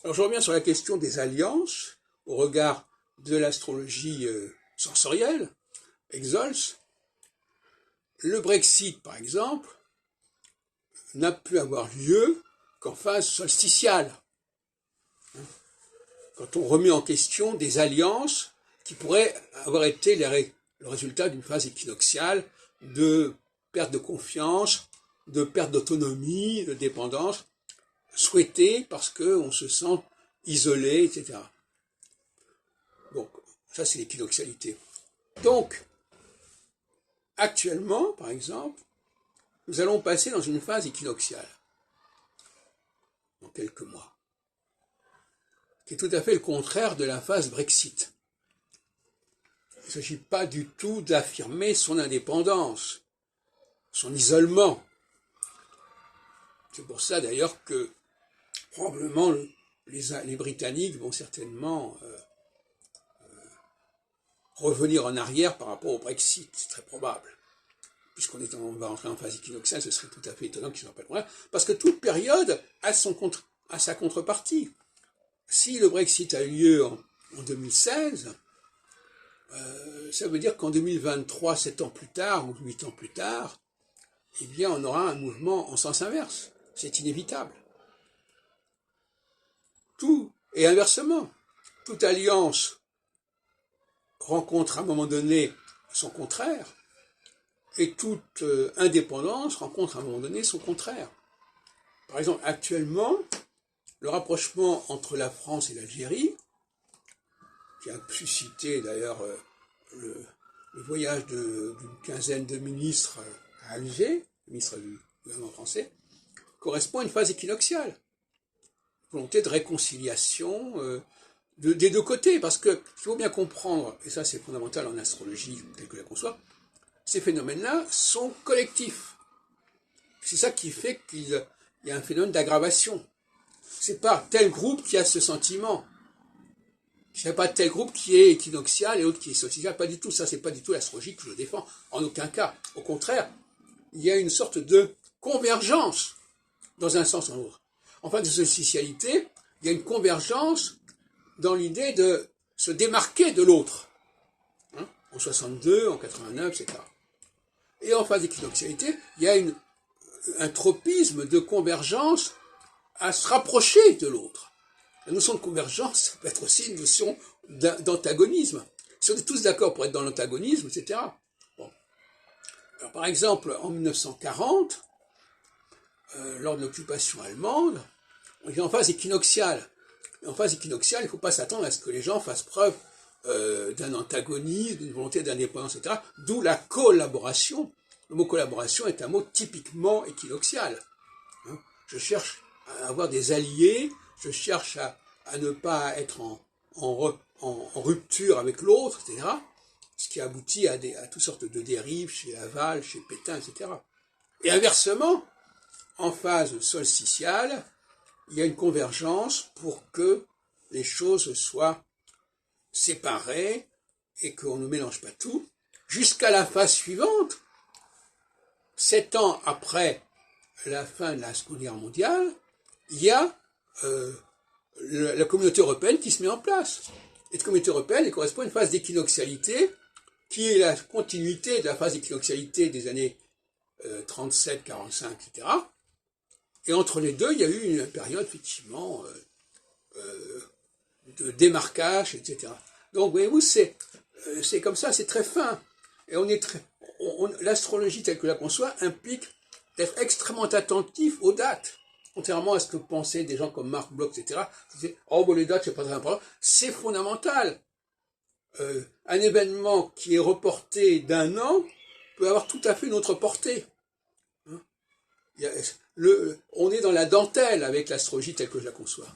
Alors je reviens sur la question des alliances au regard de l'astrologie sensorielle, Exols. Le Brexit, par exemple, n'a pu avoir lieu qu'en phase solsticiale. Quand on remet en question des alliances qui pourraient avoir été le résultat d'une phase équinoxiale de perte de confiance, de perte d'autonomie, de dépendance, souhaitée parce qu'on se sent isolé, etc. Donc, ça c'est l'équinoxialité. Donc, actuellement, par exemple, nous allons passer dans une phase équinoxiale, dans quelques mois, qui est tout à fait le contraire de la phase Brexit. Il ne s'agit pas du tout d'affirmer son indépendance, son isolement. C'est pour ça d'ailleurs que probablement les Britanniques vont certainement revenir en arrière par rapport au Brexit, c'est très probable. Puisqu'on va entrer en phase équinoxiale, ce serait tout à fait étonnant qu'ils n'en pas loin, parce que toute période a sa contrepartie. Si le Brexit a eu lieu en 2016, ça veut dire qu'en 2023, 7 ans plus tard, ou 8 ans plus tard, eh bien, on aura un mouvement en sens inverse. C'est inévitable. Tout, et inversement, toute alliance rencontre à un moment donné son contraire, et toute indépendance rencontre à un moment donné son contraire. Par exemple, actuellement, le rapprochement entre la France et l'Algérie, qui a suscité d'ailleurs le voyage d'une quinzaine de ministres à Alger, ministres du gouvernement français, correspond à une phase équinoxiale. Volonté de réconciliation des deux côtés, parce que il faut bien comprendre, et ça c'est fondamental en astrologie telle que la conçoit, ces phénomènes-là sont collectifs. C'est ça qui fait qu'il y a un phénomène d'aggravation. C'est pas tel groupe qui a ce sentiment. C'est pas tel groupe qui est équinoxial et l'autre qui est solsticial. Pas du tout. Ça, c'est pas du tout l'astrologie que je défends. En aucun cas. Au contraire, il y a une sorte de convergence dans un sens ou dans l'autre. En phase de solsticialité, il y a une convergence dans l'idée de se démarquer de l'autre. Hein, en 62, en 89, etc. Et en phase d'équinoxialité, il y a un tropisme de convergence à se rapprocher de l'autre. La notion de convergence, ça peut être aussi une notion d'antagonisme. Si on est tous d'accord pour être dans l'antagonisme, etc. Bon. Alors, par exemple, en 1940, lors de l'occupation allemande, on est en phase équinoxiale. Et en phase équinoxiale, il ne faut pas s'attendre à ce que les gens fassent preuve d'un antagonisme, d'une volonté d'indépendance, etc. D'où la collaboration. Le mot collaboration est un mot typiquement équinoxial. Hein, je cherche à avoir des alliés, je cherche à ne pas être en rupture avec l'autre, etc. Ce qui aboutit à toutes sortes de dérives chez Laval, chez Pétain, etc. Et inversement, en phase solsticiale, il y a une convergence pour que les choses soient séparées et qu'on ne mélange pas tout, jusqu'à la phase suivante, 7 ans après la fin de la Seconde Guerre mondiale, il y a la communauté européenne qui se met en place. Et cette communauté européenne, elle correspond à une phase d'équinoxialité qui est la continuité de la phase d'équinoxialité des années 37, 45, etc. Et entre les deux, il y a eu une période, effectivement, de démarquage, etc. Donc, voyez-vous, c'est comme ça, c'est très fin. Et l'astrologie telle que la conçoit implique d'être extrêmement attentif aux dates. Contrairement à ce que pensaient des gens comme Marc Bloch, etc. Oh, bon, les dates, c'est pas très important. C'est fondamental. Un événement qui est reporté d'un an peut avoir tout à fait une autre portée. Hein, on est dans la dentelle avec l'astrologie telle que je la conçois.